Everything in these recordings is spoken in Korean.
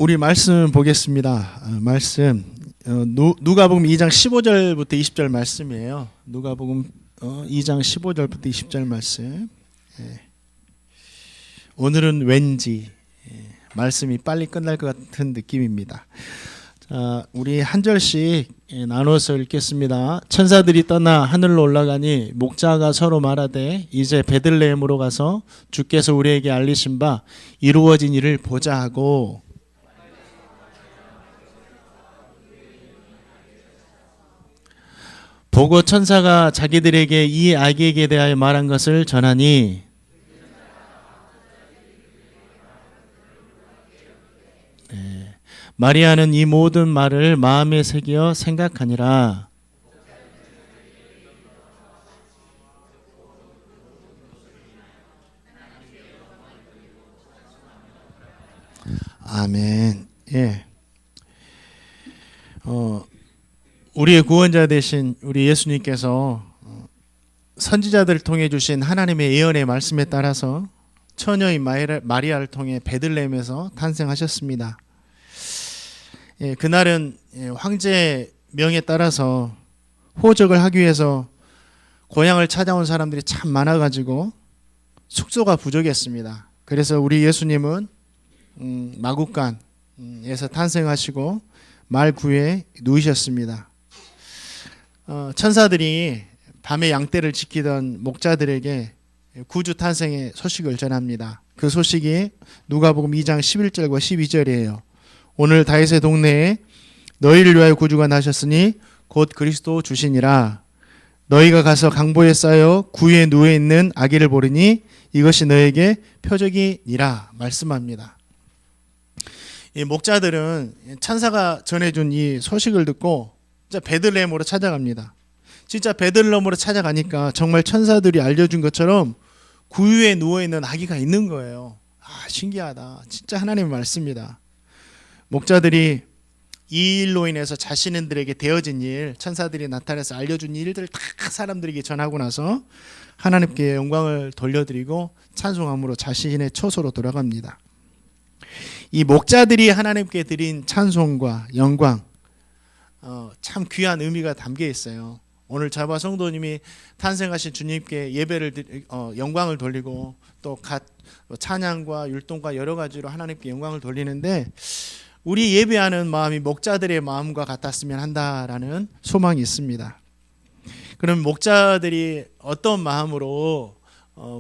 우리 말씀 보겠습니다. 말씀 누가복음 2장 15절부터 20절 말씀이에요. 누가복음 2장 15절부터 20절 말씀. 오늘은 왠지 말씀이 빨리 끝날 것 같은 느낌입니다. 자, 우리 한 절씩 나눠서 읽겠습니다. 천사들이 떠나 하늘로 올라가니 목자가 서로 말하되 이제 베들레헴으로 가서 주께서 우리에게 알리신 바 이루어진 일을 보자 하고, 보고 천사가 자기들에게 이 아기에게 대하여 말한 것을 전하니 마리아는 이 모든 말을 마음에 새겨 생각하니라. 아멘. 예. 우리의 구원자 되신 우리 예수님께서 선지자들을 통해 주신 하나님의 예언의 말씀에 따라서 처녀인 마리아를 통해 베들레헴에서 탄생하셨습니다. 예, 그날은 황제 명에 따라서 호적을 하기 위해서 고향을 찾아온 사람들이 참 많아가지고 숙소가 부족했습니다. 그래서 우리 예수님은 마구간에서 탄생하시고 말구에 누이셨습니다. 천사들이 밤에 양떼를 지키던 목자들에게 구주 탄생의 소식을 전합니다. 그 소식이 누가복음 2장 11절과 12절이에요. 오늘 다윗의 동네에 너희를 위하여 구주가 나셨으니 곧 그리스도 주시니라. 너희가 가서 강보에 쌓여 구유에 누워 있는 아기를 보리니 이것이 너에게 표적이니라 말씀합니다. 이 목자들은 천사가 전해준 이 소식을 듣고 진짜 베들레헴으로 찾아갑니다. 진짜 베들레헴으로 찾아가니까 정말 천사들이 알려준 것처럼 구유에 누워있는 아기가 있는 거예요. 신기하다. 진짜 하나님의 말씀입니다. 목자들이 이 일로 인해서 자신들에게 되어진 일, 천사들이 나타나서 알려준 일들 다 사람들에게 전하고 나서 하나님께 영광을 돌려드리고 찬송함으로 자신의 처소로 돌아갑니다. 이 목자들이 하나님께 드린 찬송과 영광, 참 귀한 의미가 담겨 있어요. 오늘 자바 성도님이 탄생하신 주님께 예배를 영광을 돌리고 또 찬양과 율동과 여러 가지로 하나님께 영광을 돌리는데, 우리 예배하는 마음이 목자들의 마음과 같았으면 한다라는 소망이 있습니다. 그럼 목자들이 어떤 마음으로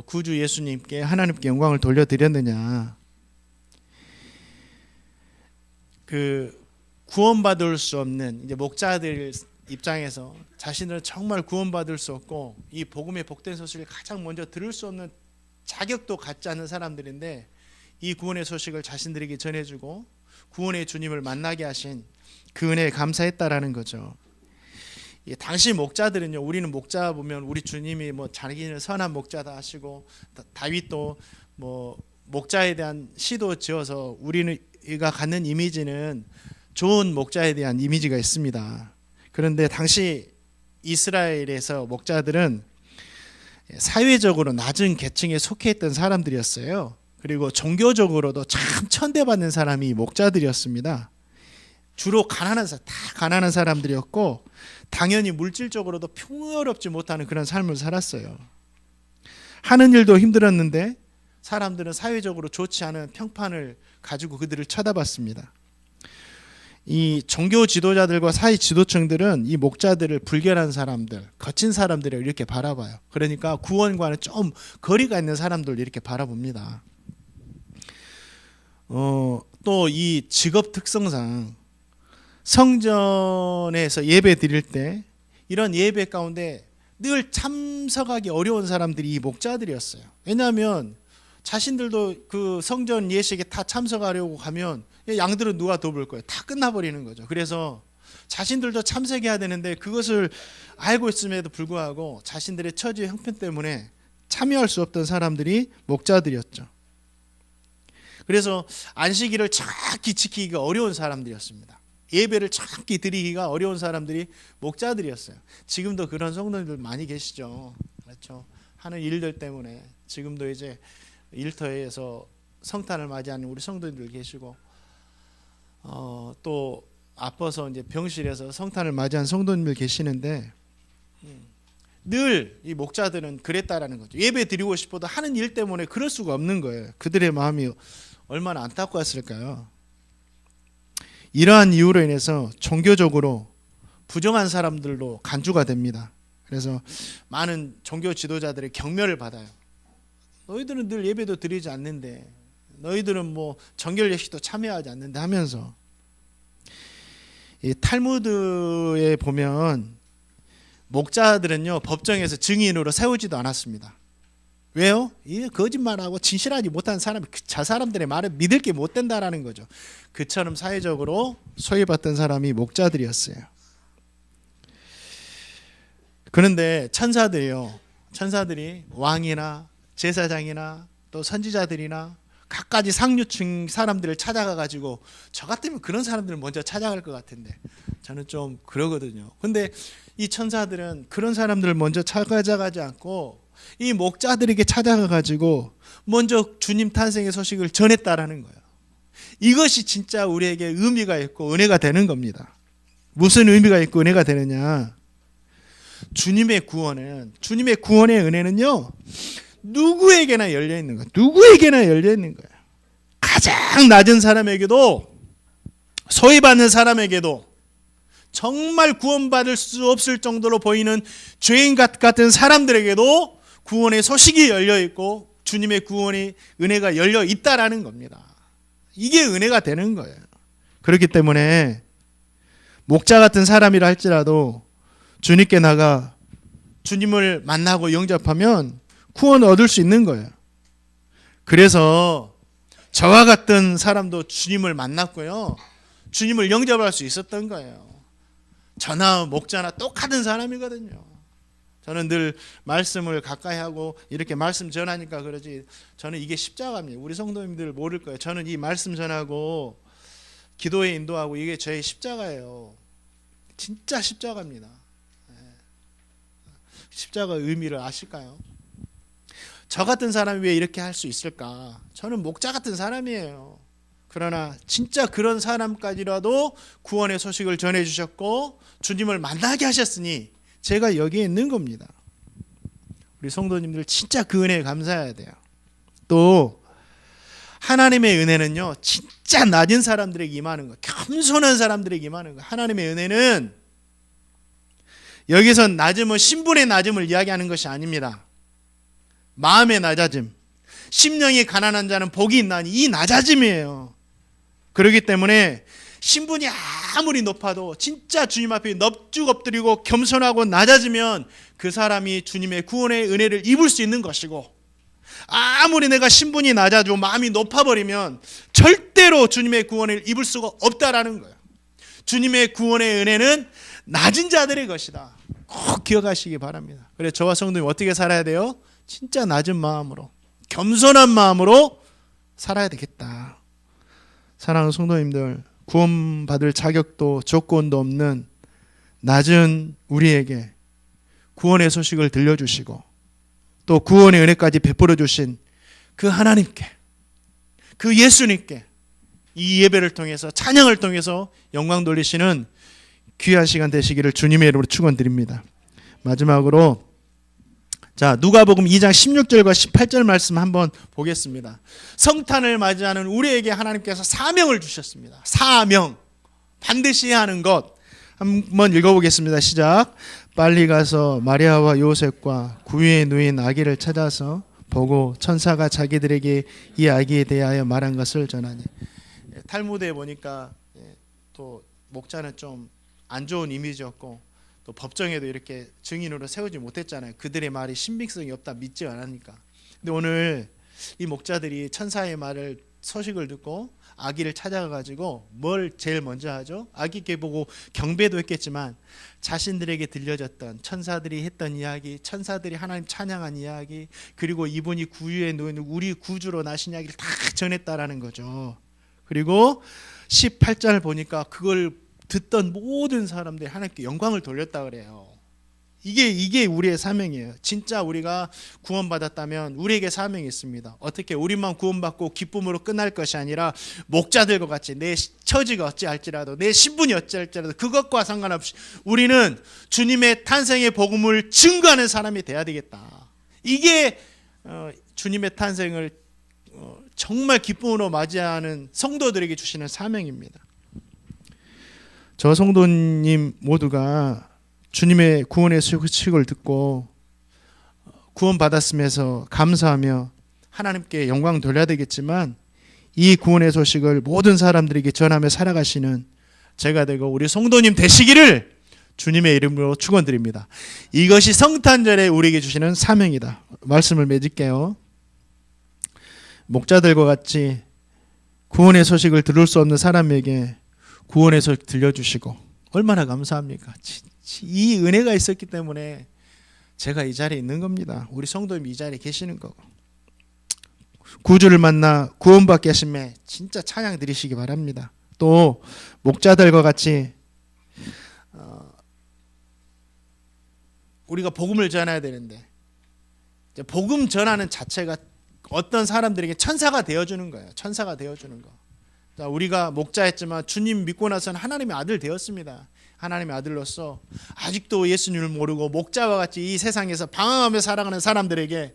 구주 예수님께 하나님께 영광을 돌려드렸느냐? 그 구원받을 수 없는 이제 목자들 입장에서 자신들은 정말 구원받을 수 없고 이 복음의 복된 소식을 가장 먼저 들을 수 없는 자격도 갖지 않는 사람들인데, 이 구원의 소식을 자신들에게 전해주고 구원의 주님을 만나게 하신 그 은혜에 감사했다라는 거죠. 당시 목자들은요, 우리는 목자 보면 우리 주님이 뭐 자기는 선한 목자다 하시고 다윗도 뭐 목자에 대한 시도 지어서 우리가 갖는 이미지는 좋은 목자에 대한 이미지가 있습니다. 그런데 당시 이스라엘에서 목자들은 사회적으로 낮은 계층에 속해 있던 사람들이었어요. 그리고 종교적으로도 참 천대받는 사람이 목자들이었습니다. 주로 가난한 사람들이었고, 당연히 물질적으로도 풍요롭지 못하는 그런 삶을 살았어요. 하는 일도 힘들었는데 사람들은 사회적으로 좋지 않은 평판을 가지고 그들을 쳐다봤습니다. 이 종교 지도자들과 사회 지도층들은 이 목자들을 불결한 사람들, 거친 사람들이라고 이렇게 바라봐요. 그러니까 구원과는 좀 거리가 있는 사람들 이렇게 바라봅니다. 또 이 직업 특성상 성전에서 예배 드릴 때 이런 예배 가운데 늘 참석하기 어려운 사람들이 이 목자들이었어요. 왜냐하면 자신들도 그 성전 예식에 다 참석하려고 가면 양들은 누가 돕을 거예요. 다 끝나버리는 거죠. 그래서 자신들도 참석해야 되는데 그것을 알고 있음에도 불구하고 자신들의 처지의 형편 때문에 참여할 수 없던 사람들이 목자들이었죠. 그래서 안식일을 정확히 지키기가 어려운 사람들이었습니다. 예배를 정확히 드리기가 어려운 사람들이 목자들이었어요. 지금도 그런 성도님들 많이 계시죠. 그렇죠. 하는 일들 때문에 지금도 이제 일터에서 성탄을 맞이하는 우리 성도님들 계시고, 또 아파서 이제 병실에서 성탄을 맞이한 성도님들 계시는데 늘 이 목자들은 그랬다라는 거죠. 예배 드리고 싶어도 하는 일 때문에 그럴 수가 없는 거예요. 그들의 마음이 얼마나 안타까웠을까요? 이러한 이유로 인해서 종교적으로 부정한 사람들로 간주가 됩니다. 그래서 많은 종교 지도자들의 경멸을 받아요. 너희들은 늘 예배도 드리지 않는데, 너희들은 뭐 정결 예식도 참여하지 않는데 하면서, 이 탈무드에 보면 목자들은요 법정에서 증인으로 세우지도 않았습니다. 왜요? 이 거짓말하고 진실하지 못한 사람이 저 사람들의 말을 믿을 게 못 된다라는 거죠. 그처럼 사회적으로 소외받던 사람이 목자들이었어요. 그런데 천사들이 왕이나 제사장이나 또 선지자들이나 각가지 상류층 사람들을 찾아가 가지고, 저 같으면 그런 사람들을 먼저 찾아갈 것 같은데 저는 좀 그러거든요. 근데 이 천사들은 그런 사람들을 먼저 찾아가지 않고 이 목자들에게 찾아가 가지고 먼저 주님 탄생의 소식을 전했다라는 거예요. 이것이 진짜 우리에게 의미가 있고 은혜가 되는 겁니다. 무슨 의미가 있고 은혜가 되느냐? 주님의 구원의 은혜는요 누구에게나 열려 있는 거예요. 누구에게나 열려 있는 거예요. 가장 낮은 사람에게도, 소외받는 사람에게도, 정말 구원받을 수 없을 정도로 보이는 죄인 같은 사람들에게도 구원의 소식이 열려 있고 주님의 구원의 은혜가 열려 있다라는 겁니다. 이게 은혜가 되는 거예요. 그렇기 때문에 목자 같은 사람이라 할지라도 주님께 나가 주님을 만나고 영접하면 구원을 얻을 수 있는 거예요. 그래서 저와 같은 사람도 주님을 만났고요, 주님을 영접할 수 있었던 거예요. 저나 목자나 똑같은 사람이거든요. 저는 늘 말씀을 가까이 하고 이렇게 말씀 전하니까 그러지, 저는 이게 십자가입니다. 우리 성도님들 모를 거예요. 저는 이 말씀 전하고 기도에 인도하고 이게 저의 십자가예요. 진짜 십자가입니다. 십자가의 의미를 아실까요? 저 같은 사람이 왜 이렇게 할 수 있을까? 저는 목자 같은 사람이에요. 그러나 진짜 그런 사람까지라도 구원의 소식을 전해주셨고 주님을 만나게 하셨으니 제가 여기에 있는 겁니다. 우리 성도님들 진짜 그 은혜에 감사해야 돼요. 또 하나님의 은혜는요 진짜 낮은 사람들에게 임하는 거예요. 겸손한 사람들에게 임하는 거예요. 하나님의 은혜는 여기서 낮음은 신분의 낮음을 이야기하는 것이 아닙니다. 마음의 낮아짐, 심령이 가난한 자는 복이 있나니, 이 낮아짐이에요. 그렇기 때문에 신분이 아무리 높아도 진짜 주님 앞에 넙죽 엎드리고 겸손하고 낮아지면 그 사람이 주님의 구원의 은혜를 입을 수 있는 것이고, 아무리 내가 신분이 낮아지고 마음이 높아버리면 절대로 주님의 구원을 입을 수가 없다라는 거예요. 주님의 구원의 은혜는 낮은 자들의 것이다. 꼭 기억하시기 바랍니다. 그래서 저와 성도님 어떻게 살아야 돼요? 진짜 낮은 마음으로, 겸손한 마음으로 살아야 되겠다. 사랑하는 성도님들, 구원받을 자격도 조건도 없는 낮은 우리에게 구원의 소식을 들려주시고 또 구원의 은혜까지 베풀어 주신 그 하나님께, 그 예수님께 이 예배를 통해서, 찬양을 통해서 영광 돌리시는 귀한 시간 되시기를 주님의 이름으로 축원드립니다. 마지막으로 자, 누가복음 2장 16절과 18절 말씀 한번 보겠습니다. 성탄을 맞이하는 우리에게 하나님께서 사명을 주셨습니다. 사명, 반드시 해야 하는 것. 한번 읽어보겠습니다. 시작. 빨리 가서 마리아와 요셉과 구유에 누인 아기를 찾아서 보고 천사가 자기들에게 이 아기에 대하여 말한 것을 전하니. 탈무드에 보니까 또 목자는 좀 안 좋은 이미지였고 또 법정에도 이렇게 증인으로 세우지 못했잖아요. 그들의 말이 신빙성이 없다, 믿지 않으니까. 근데 오늘 이 목자들이 천사의 말을, 소식을 듣고 아기를 찾아가가지고 뭘 제일 먼저 하죠? 아기께 보고 경배도 했겠지만 자신들에게 들려졌던 천사들이 했던 이야기, 천사들이 하나님 찬양한 이야기, 그리고 이분이 구유에 놓인 우리 구주로 나신 이야기를 다 전했다라는 거죠. 그리고 18절을 보니까 그걸 듣던 모든 사람들이 하나님께 영광을 돌렸다 그래요. 이게 우리의 사명이에요. 진짜 우리가 구원받았다면 우리에게 사명이 있습니다. 어떻게 우리만 구원받고 기쁨으로 끝날 것이 아니라 목자들과 같이 내 처지가 어찌할지라도 내 신분이 어찌할지라도 그것과 상관없이 우리는 주님의 탄생의 복음을 증거하는 사람이 돼야 되겠다. 이게 주님의 탄생을 정말 기쁨으로 맞이하는 성도들에게 주시는 사명입니다. 저 성도님 모두가 주님의 구원의 소식을 듣고 구원받았음에서 감사하며 하나님께 영광 돌려야 되겠지만 이 구원의 소식을 모든 사람들에게 전하며 살아가시는 제가 되고 우리 성도님 되시기를 주님의 이름으로 축원드립니다. 이것이 성탄절에 우리에게 주시는 사명이다. 말씀을 맺을게요. 목자들과 같이 구원의 소식을 들을 수 없는 사람에게 구원의 소식 들려주시고 얼마나 감사합니까? 이 은혜가 있었기 때문에 제가 이 자리에 있는 겁니다. 우리 성도님 이 자리에 계시는 거고 구주를 만나 구원받게 하심에 진짜 찬양 드리시기 바랍니다. 또 목자들과 같이 우리가 복음을 전해야 되는데 복음 전하는 자체가 어떤 사람들에게 천사가 되어주는 거예요. 천사가 되어주는 거. 자, 우리가 목자였지만 주님 믿고 나서는 하나님의 아들 되었습니다. 하나님의 아들로서 아직도 예수님을 모르고 목자와 같이 이 세상에서 방황하며 살아가는 사람들에게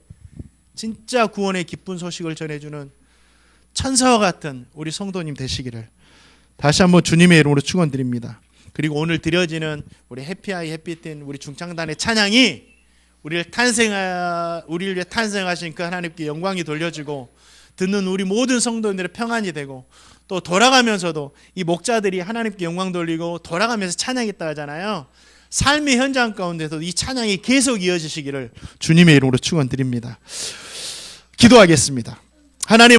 진짜 구원의 기쁜 소식을 전해주는 천사와 같은 우리 성도님 되시기를 다시 한번 주님의 이름으로 축원드립니다. 그리고 오늘 드려지는 우리 해피아이 해피틴 우리 중창단의 찬양이 우리를 위해 탄생하신 그 하나님께 영광이 돌려지고 듣는 우리 모든 성도님들의 평안이 되고 또 돌아가면서도 이 목자들이 하나님께 영광 돌리고 돌아가면서 찬양했다 하잖아요. 삶의 현장 가운데서 이 찬양이 계속 이어지시기를 주님의 이름으로 축원드립니다. 기도하겠습니다. 하나님